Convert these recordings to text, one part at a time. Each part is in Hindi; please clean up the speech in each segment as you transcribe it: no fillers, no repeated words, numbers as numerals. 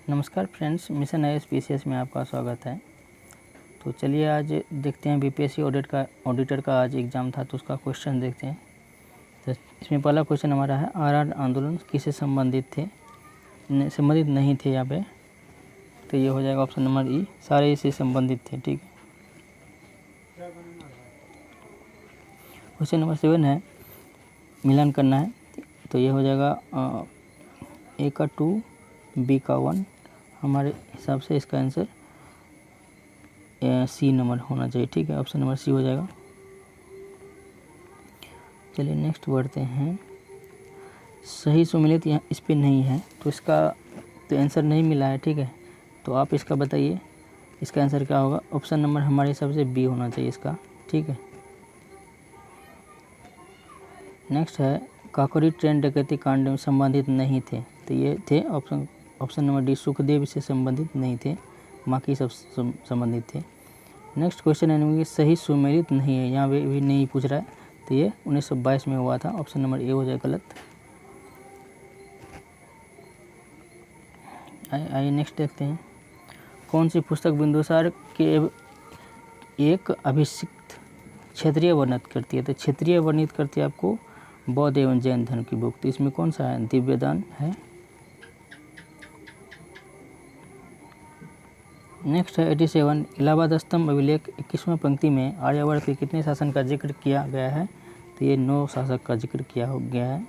नमस्कार फ्रेंड्स, मिशन IAS में आपका स्वागत है। तो चलिए आज देखते हैं बीपीएससी ऑडिटर का आज एग्ज़ाम था तो उसका क्वेश्चन देखते हैं। तो इसमें पहला क्वेश्चन हमारा है आरआर आंदोलन किससे संबंधित नहीं थे यहाँ पे। तो ये हो जाएगा ऑप्शन नंबर ई, सारे इससे संबंधित थे। ठीक है। क्वेश्चन नंबर 7 है मिलान करना है, तो ये हो जाएगा ए का 2 बी का 1। हमारे हिसाब से इसका आंसर सी नंबर होना चाहिए। ठीक है, ऑप्शन नंबर सी हो जाएगा। चलिए नेक्स्ट बढ़ते हैं। सही सुमेलित यहाँ इस पे नहीं है तो इसका तो आंसर नहीं मिला है। ठीक है, तो आप इसका बताइए इसका आंसर क्या होगा। ऑप्शन नंबर हमारे हिसाब से बी होना चाहिए इसका। ठीक है। नेक्स्ट है काकोरी ट्रेन डकैती कांड में संबंधित नहीं थे, तो ये थे ऑप्शन नंबर डी, सुखदेव से संबंधित नहीं थे, बाकी सब संबंधित थे। नेक्स्ट क्वेश्चन है सही सुमेलित नहीं है, यहाँ भी नहीं पूछ रहा है, तो ये 1922 में हुआ था। ऑप्शन नंबर ए हो जाए गलत। आइए नेक्स्ट देखते हैं। कौन सी पुस्तक बिंदुसार के एक अभिषिक्त क्षेत्रीय वर्णित करती है, तो क्षेत्रीय वर्णित करती है आपको बौद्ध एवं जैन धर्म की बुक। तो इसमें कौन सा है, दिव्यदान है। नेक्स्ट है 87 इलाहाबाद स्तंभ अभिलेख 21वें पंक्ति में आर्यावर्त के कितने शासन का जिक्र किया गया है, तो ये 9 शासक का जिक्र किया हो गया है।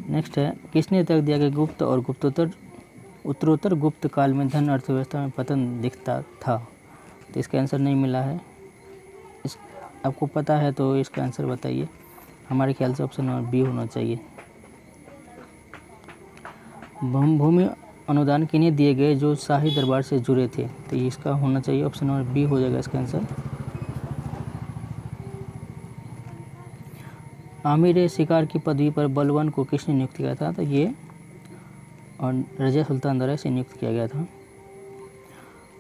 नेक्स्ट है किसने तर्क दिया कि गुप्त और उत्तरोत्तर गुप्त काल में धन अर्थव्यवस्था में पतन दिखता था, तो इसका आंसर नहीं मिला है। आपको पता है तो इसका आंसर बताइए। हमारे ख्याल से ऑप्शन नंबर बी होना चाहिए। भूमि अनुदान किन्हें दिए गए जो शाही दरबार से जुड़े थे, तो इसका होना चाहिए ऑप्शन नंबर बी हो जाएगा इसका आंसर। आमिर शिकार की पदवी पर बलवान को किसने नियुक्त किया था, तो ये और रजिया सुल्तान द्वारा से नियुक्त किया गया था।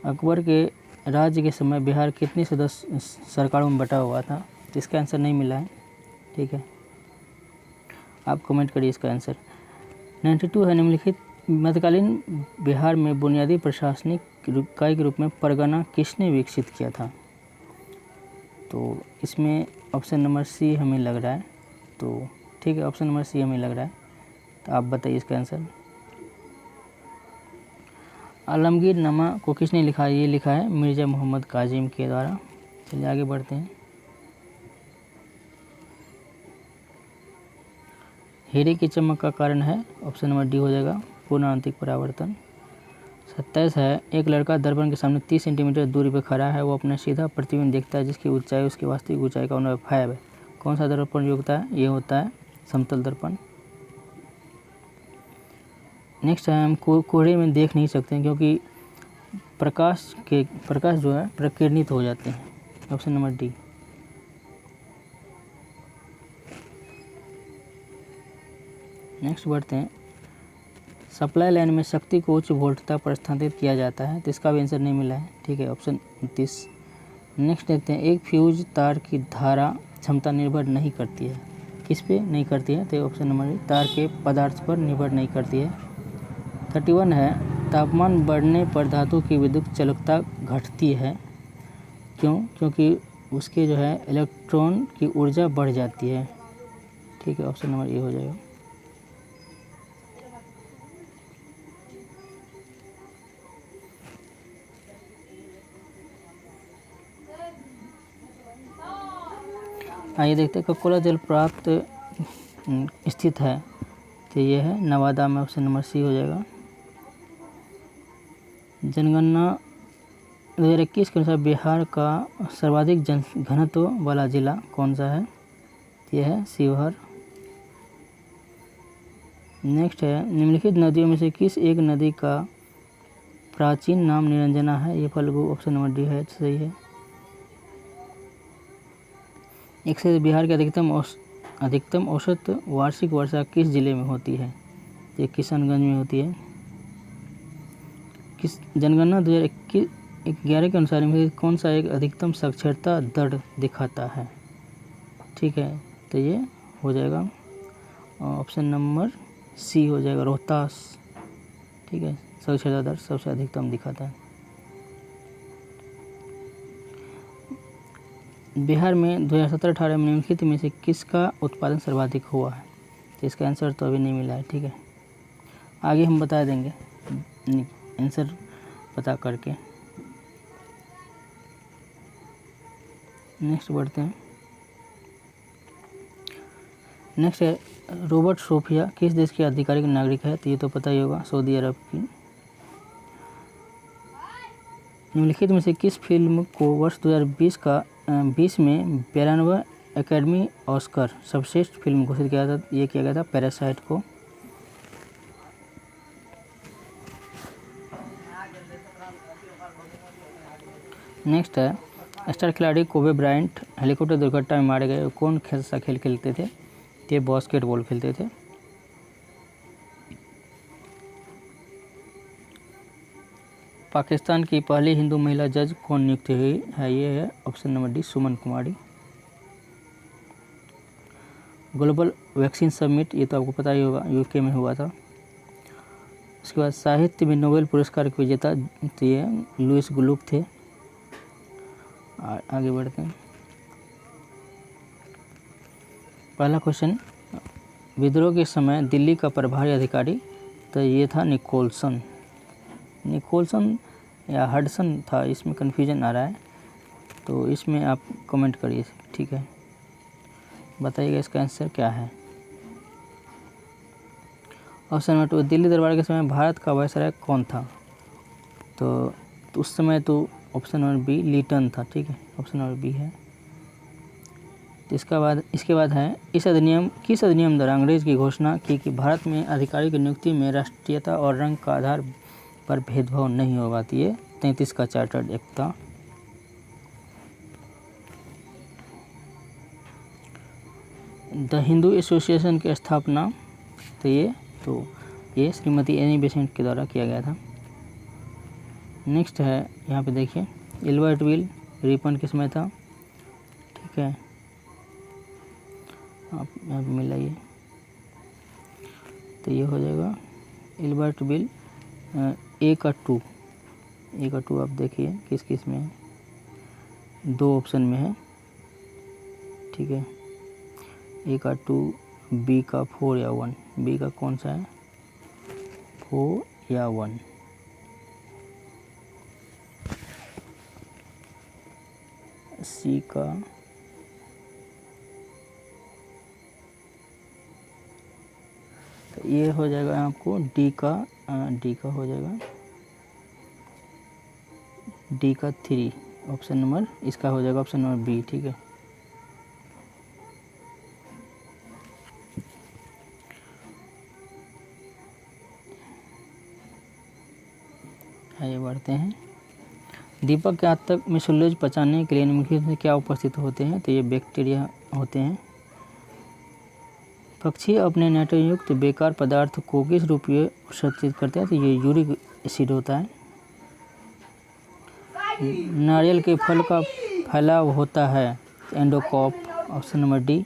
अकबर के राज्य के समय बिहार कितने सदस्य सरकारों में बटा हुआ था, तो इसका आंसर नहीं मिला है। ठीक है, आप कमेंट करिए इसका आंसर। 92 है निम्नलिखित मध्यकालीन बिहार में बुनियादी प्रशासनिक इकाई के रूप में परगना किसने विकसित किया था, तो इसमें ऑप्शन नंबर सी हमें लग रहा है। तो ठीक है, ऑप्शन नंबर सी हमें लग रहा है, तो आप बताइए इसका आंसर। आलमगीरनामा को किसने लिखा है, ये लिखा है मिर्ज़ा मोहम्मद काजिम के द्वारा। चलिए आगे बढ़ते हैं। हीरे की चमक का कारण है, ऑप्शन नंबर डी हो जाएगा पूर्णांतिक परावर्तन। 27 है एक लड़का दर्पण के सामने 30 सेंटीमीटर दूरी पर खड़ा है, वो अपना सीधा प्रतिबिंब देखता है जिसकी ऊंचाई उसकी वास्तविक ऊंचाई का 1/5 है। कौन सा दर्पण होता है, ये होता है समतल दर्पण। नेक्स्ट है हम कोहरे में देख नहीं सकते हैं क्योंकि प्रकाश जो है प्रकीर्णित हो जाते हैं। Option number D. नेक्स्ट बढ़ते हैं। सप्लाई लाइन में शक्ति को उच्च वोल्टता पर स्थानांतरित किया जाता है, तो इसका भी आंसर नहीं मिला है। ठीक है, ऑप्शन 29। नेक्स्ट देखते हैं एक फ्यूज तार की धारा क्षमता निर्भर नहीं करती है, किस पे नहीं करती है, तो ऑप्शन नंबर तार के पदार्थ पर निर्भर नहीं करती है। 31 है तापमान बढ़ने पर धातु की विद्युत चालकता घटती है, क्योंकि उसके जो है इलेक्ट्रॉन की ऊर्जा बढ़ जाती है। ठीक है, ऑप्शन नंबर ए हो जाएगा। आइए देखते हैं ककोला जलप्रपात स्थित है, तो ये है नवादा में। ऑप्शन नंबर सी हो जाएगा। जनगणना 2021 के अनुसार बिहार का सर्वाधिक घनत्व वाला जिला कौन सा है, यह है शिवहर। नेक्स्ट है निम्नलिखित नदियों में से किस एक नदी का प्राचीन नाम निरंजना है, ये फल्गु। ऑप्शन नंबर डी है, सही है। एक से बिहार की अधिकतम औसत वार्षिक वर्षा किस जिले में होती है, ये किशनगंज में होती है। किस जनगणना 2011 के अनुसार इनमें कौन सा एक अधिकतम साक्षरता दर दिखाता है। ठीक है, तो ये हो जाएगा ऑप्शन नंबर सी हो जाएगा रोहतास। ठीक है, साक्षरता दर सबसे अधिकतम दिखाता है। बिहार में 2017-18 में निम्नलिखित में से किसका उत्पादन सर्वाधिक हुआ है? तो इसका आंसर तो अभी नहीं मिला है, ठीक है, आगे हम बता देंगे आंसर पता करके। नेक्स्ट बढ़ते हैं। नेक्स्ट है रॉबर्ट सोफिया किस देश के आधिकारिक नागरिक है? तो ये तो पता ही होगा, सऊदी अरब की। निम्नलिखित में से किस फिल्म को वर्ष 2020 में 92वां एकेडमी ऑस्कर सर्वश्रेष्ठ फिल्म घोषित किया था? ये किया गया था पैरासाइट को। नेक्स्ट है स्टार खिलाड़ी कोबे ब्रायंट हेलीकॉप्टर दुर्घटना में मारे गए, कौन सा खेल खेलते थे? ये बास्केटबॉल खेलते थे। पाकिस्तान की पहली हिंदू महिला जज कौन नियुक्त हुई है? ये है ऑप्शन नंबर डी, सुमन कुमारी। ग्लोबल वैक्सीन समिट, ये तो आपको पता ही होगा, यूके में हुआ था। उसके बाद साहित्य में नोबेल पुरस्कार के विजेता तो ये लुइस ग्लुक थे। आगे बढ़ते हैं। पहला क्वेश्चन, विद्रोह के समय दिल्ली का प्रभारी अधिकारी, तो ये था निकोलसन या हडसन था, इसमें कन्फ्यूजन आ रहा है, तो इसमें आप कमेंट करिए, ठीक है, बताइएगा इसका आंसर क्या है। ऑप्शन नंबर 2, दिल्ली दरबार के समय भारत का वायसराय कौन था? तो उस समय तो ऑप्शन नंबर बी लीटन था, ठीक है, ऑप्शन नंबर बी है। तो इसके बाद है किस अधिनियम द्वारा अंग्रेज की घोषणा की कि भारत में अधिकारी की नियुक्ति में राष्ट्रीयता और रंग का आधार पर भेदभाव नहीं होगा? तो ये 33 का चार्टर्ड एक्ट था। द हिंदू एसोसिएशन की स्थापना, तो ये श्रीमती एनी बेसेंट के द्वारा किया गया था। नेक्स्ट है यहाँ पे देखिए एल्बर्ट विल रिपन किसमें था? ठीक है, आप यहाँ पे मिलाइए, तो ये हो जाएगा एल्बर्ट विल ए का टू आप देखिए किस किस में है, 2 ऑप्शन में है, ठीक है, ए का 2, बी का 4 या 1, बी का कौन सा है, 4 या 1? सी का तो ये हो जाएगा आपको डी का हो जाएगा डी का 3, ऑप्शन नंबर इसका हो जाएगा ऑप्शन नंबर बी, ठीक है। आगे बढ़ते हैं। दीपक के आतंक में सेलुलोज पचाने के लिए निम्नलिखित में क्या उपस्थित होते हैं? तो ये बैक्टीरिया होते हैं। पक्षी अपने नाइट्रोजन युक्त बेकार पदार्थ को किस रूप में उत्सर्जित करते हैं? तो ये यूरिक एसिड होता है। नारियल के फल का फैलाव होता है एंडोकार्प, ऑप्शन नंबर डी।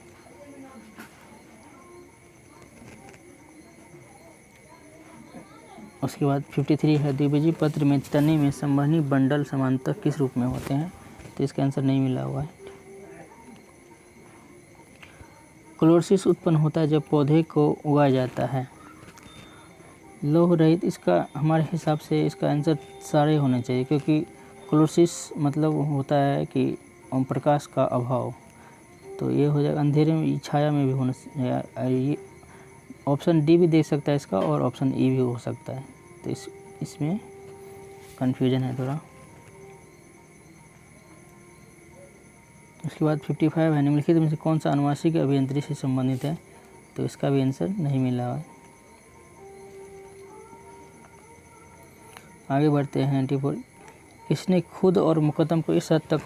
उसके बाद 53 है द्विबीजीय पत्र में तने में संवहनी बंडल समांतर किस रूप में होते हैं? तो इसका आंसर नहीं मिला हुआ है। क्लोरोसिस उत्पन्न होता है जब पौधे को उगाया जाता है। लौह रहित, इसका हमारे हिसाब से इसका आंसर सारे होने चाहिए, क्योंकि क्लोरोसिस मतलब होता है कि प्रकाश का अभाव, तो ये हो जाएगा अंधेरे में छाया में भी होना, ये ऑप्शन डी भी दे सकता है इसका, और ऑप्शन ई भी हो सकता है, तो इसमें कन्फ्यूजन है थोड़ा। उसके बाद 55 है निम्नलिखित में से कौन सा आनुवांशिक अभियांत्रिकी से संबंधित है? तो इसका भी आंसर नहीं मिला है। आगे बढ़ते हैं 94, इसने खुद और मुकद्दम को इस हद तक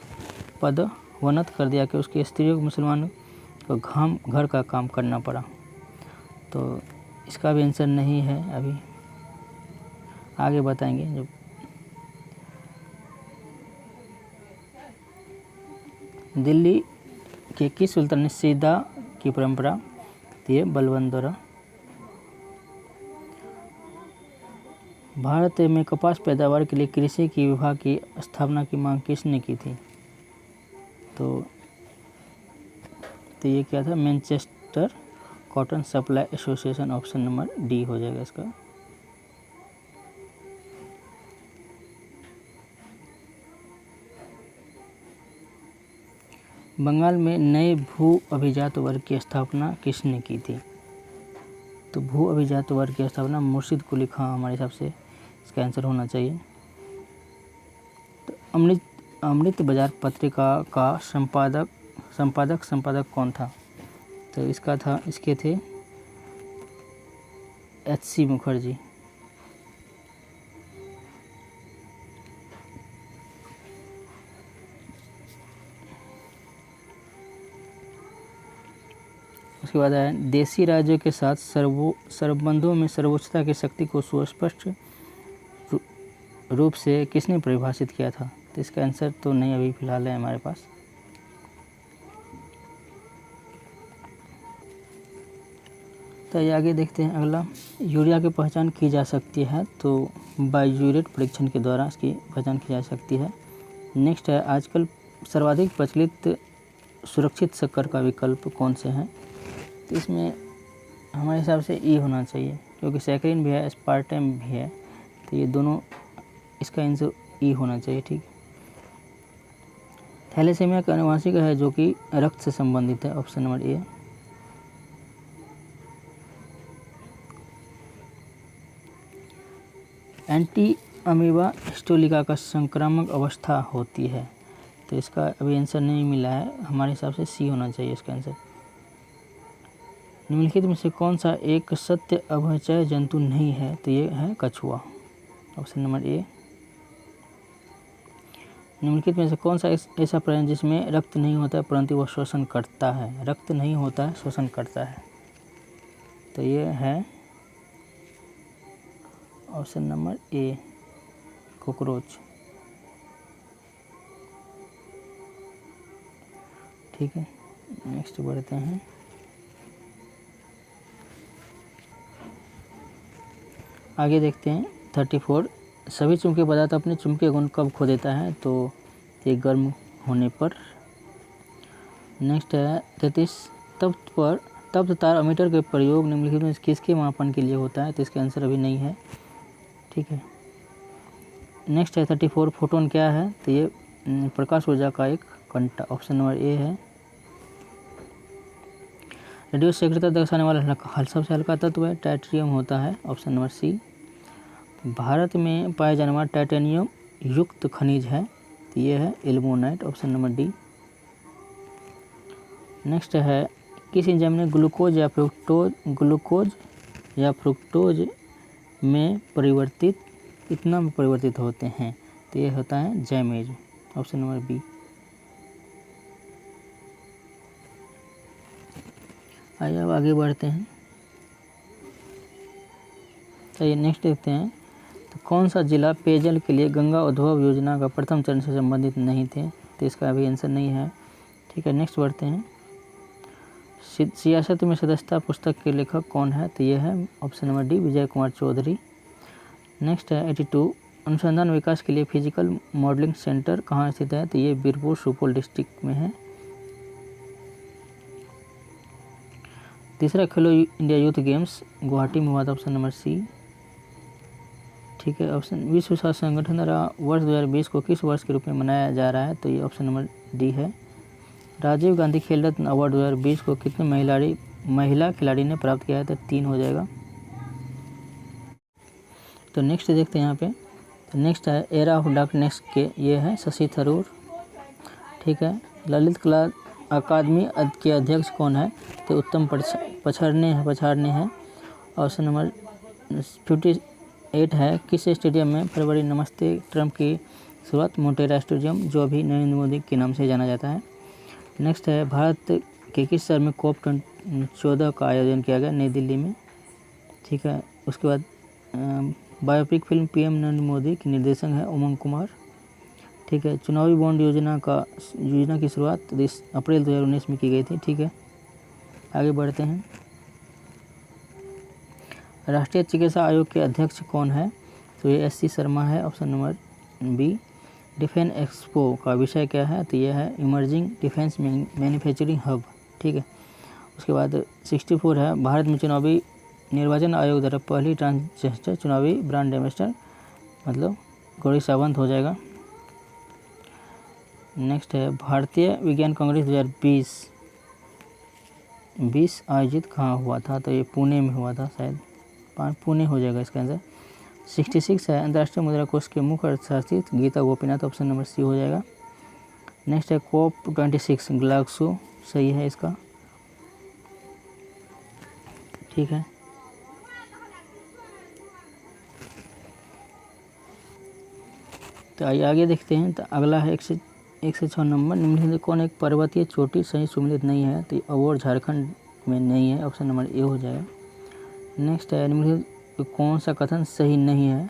पदोन्नत कर दिया कि उसकी स्त्रियों को मुसलमानों को घर का काम करना पड़ा। तो इसका भी आंसर नहीं है, अभी आगे बताएंगे जब। दिल्ली के किस सुल्तान ने सीधा की परंपरा दिए? बलबन द्वारा। भारत में कपास पैदावार के लिए कृषि की विभाग की स्थापना की मांग किसने की थी? तो ये क्या था? Manchester cotton supply association. Option number D हो जाएगा इसका। बंगाल में नए भू अभिजात वर्ग की स्थापना किसने की थी? तो भू अभिजात वर्ग की स्थापना मुर्शिद कुली खां हमारे हिसाब से इसका आंसर होना चाहिए। तो अमृत बाजार पत्रिका का संपादक कौन था? तो इसके थे H.C. मुखर्जी। उसके बाद है देशी राज्यों के साथ संबंधों में सर्वोच्चता की शक्ति को सुस्पष्ट रूप से किसने परिभाषित किया था? तो इसका आंसर तो नहीं अभी फिलहाल है हमारे पास। तो ये आगे देखते हैं। अगला, यूरिया की पहचान की जा सकती है तो बायोयूरेट परीक्षण के द्वारा इसकी पहचान की जा सकती है। नेक्स्ट है, आजकल सर्वाधिक प्रचलित सुरक्षित शक्कर का विकल्प कौन से हैं? तो इसमें हमारे हिसाब से ई होना चाहिए, क्योंकि सैकरीन भी है, एस्पार्टम भी है, तो ये दोनों, इसका आंसर ई होना चाहिए। ठीक। थैलेसीमिया का आनुवंशिक है जो कि रक्त से संबंधित है। Option number A. Anti amoeba histolytica का संक्रामक अवस्था होती है, तो इसका अभी आंसर नहीं मिला है, हमारे हिसाब से सी होना चाहिए इसका आंसर। निम्नलिखित में से कौन सा एक सत्य अभयचय जंतु नहीं है? तो ये है कछुआ। Option number A. निम्नलिखित में से कौन सा ऐसा प्राणी जिसमें रक्त नहीं होता है परंतु वह शोषण करता है? रक्त नहीं होता है, शोषण करता है, तो ये है ऑप्शन नंबर ए, कॉकरोच। ठीक है, नेक्स्ट बढ़ते हैं। आगे देखते हैं 34। सभी चुंबकीय पदार्थ अपने चुंबकीय गुण कब खो देता है? तो ये गर्म होने पर। नेक्स्ट है 33। तप्त तार अमीटर के प्रयोग निम्नलिखित में किसके मापन के लिए होता है? तो इसका आंसर अभी नहीं है। ठीक है, नेक्स्ट है 34। फोटोन क्या है? तो ये प्रकाश ऊर्जा का एक कणा। ऑप्शन नंबर ए है। रेडियो सक्रियता दर्शाने वाला सबसे हल्का तत्व है टाइटेनियम होता है। ऑप्शन नंबर सी। भारत में पाया जाने वाला टाइटेनियम युक्त खनिज है, तो ये है एल्मोनाइट। Option number D. नेक्स्ट है, किस एंजाइम ने ग्लूकोज या फ्रुक्टोज में परिवर्तित होते हैं? तो ये होता है जैमेज। Option number B. आइए अब आगे बढ़ते हैं। तो ये नेक्स्ट देखते हैं। तो कौन सा जिला पेयजल के लिए गंगा उद्भव योजना का प्रथम चरण से संबंधित नहीं थे? तो इसका अभी आंसर नहीं है। ठीक है, नेक्स्ट बढ़ते हैं। सियासत में सदस्यता पुस्तक के लेखक कौन है? तो ये है option number D, Vijay Kumar Chaudhary. Next है 82। अनुसंधान विकास के लिए फिजिकल मॉडलिंग सेंटर कहाँ स्थित है? तो ये बीरपुर सुपौल डिस्ट्रिक्ट में है। तीसरा, खेलो इंडिया यूथ गेम्स गुवाहाटी में हुआ था। Option number C. ठीक है, ऑप्शन विश्व स्वास्थ्य संगठन द्वारा वर्ष 2020 को किस वर्ष के रूप में मनाया जा रहा है? तो ये ऑप्शन नंबर डी है। राजीव गांधी खेल रत्न अवार्ड 2020 को कितने महिला खिलाड़ी ने प्राप्त किया है? तो 3 हो जाएगा। तो नेक्स्ट देखते हैं यहाँ पे। तो नेक्स्ट है एरा ऑफ डार्कनेस के, ये है शशि थरूर। ठीक है, ललित कला अकादमी के अध्यक्ष कौन है? तो उत्तम पछाड़ने हैं। ऑप्शन नंबर 58 है, किस स्टेडियम में फरवरी नमस्ते ट्रंप की शुरुआत? मोटेरा स्टेडियम, जो अभी नरेंद्र मोदी के नाम से जाना जाता है। नेक्स्ट है, भारत के किस शहर में COP14 का आयोजन किया गया? नई दिल्ली में। ठीक है, उसके बाद biopic film PM Narendra Modi की निर्देशक है उमंग कुमार। ठीक है, चुनावी बॉन्ड योजना की शुरुआत अप्रैल 2019 में की गई थी। ठीक है, आगे बढ़ते हैं। राष्ट्रीय चिकित्सा आयोग के अध्यक्ष कौन है? तो ये SC शर्मा है, option number B. Defence expo का विषय क्या है, तो यह है इमर्जिंग डिफेंस मैन्युफैक्चरिंग हब, ठीक है। उसके बाद 64 है, भारत में चुनावी निर्वाचन आयोग द्वारा पहली ट्रांसजेंडर चुनावी ब्रांड एम्बेसडर, मतलब गौरी सावंत हो जाएगा। नेक्स्ट है, भारतीय विज्ञान कांग्रेस 2020 आयोजित कहाँ हुआ था, तो ये पुणे में हुआ था, शायद पुणे हो जाएगा इसका आंसर। 66 है, अंतर्राष्ट्रीय मुद्रा कोष के मुख्य अर्थशास्त्री Gita Gopinath, option number C हो जाएगा। नेक्स्ट है, COP26 ग्लासगो, सही है इसका, ठीक है। तो आइए आगे देखते हैं। तो अगला है 106 नंबर, निम्नलिखित कौन एक पर्वतीय चोटी सही सुमेलित नहीं है, तो अबोर झारखंड में नहीं है, ऑप्शन नंबर ए हो जाएगा। नेक्स्ट है, निम्नलिखित कौन सा कथन सही नहीं है,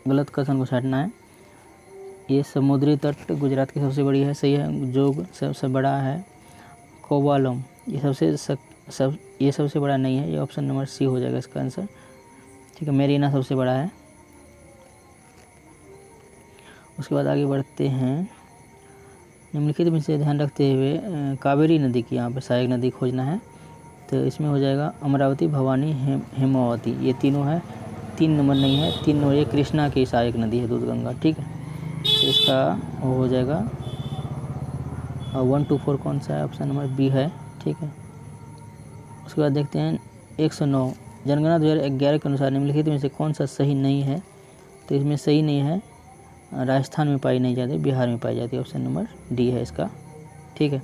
गलत कथन को छांटना है। ये समुद्री तट गुजरात की सबसे बड़ी है, सही है। जोग सबसे बड़ा है। कोवालम ये सबसे बड़ा नहीं है, ये ऑप्शन नंबर सी हो जाएगा इसका आंसर, ठीक है। मेरीना सबसे बड़ा है। उसके बाद आगे बढ़ते हैं। निम्नलिखित में से ध्यान रखते हुए कावेरी नदी की यहाँ पर सहायक नदी खोजना है, तो इसमें हो जाएगा अमरावती, भवानी, हेमावती, ये तीनों है। 3 नंबर नहीं है, 3 नंबर ये कृष्णा की सहायक नदी है, दूध गंगा, ठीक है। तो इसका वो हो जाएगा 1 2 4 कौन सा है, ऑप्शन नंबर बी है, ठीक है। उसके बाद देखते हैं 109, जनगणना 2011 के अनुसार निम्नलिखित में से कौन सा सही नहीं है, तो इसमें सही नहीं है, राजस्थान में पाई नहीं जाती, बिहार में पाई जाती है, ऑप्शन नंबर डी है इसका, ठीक है।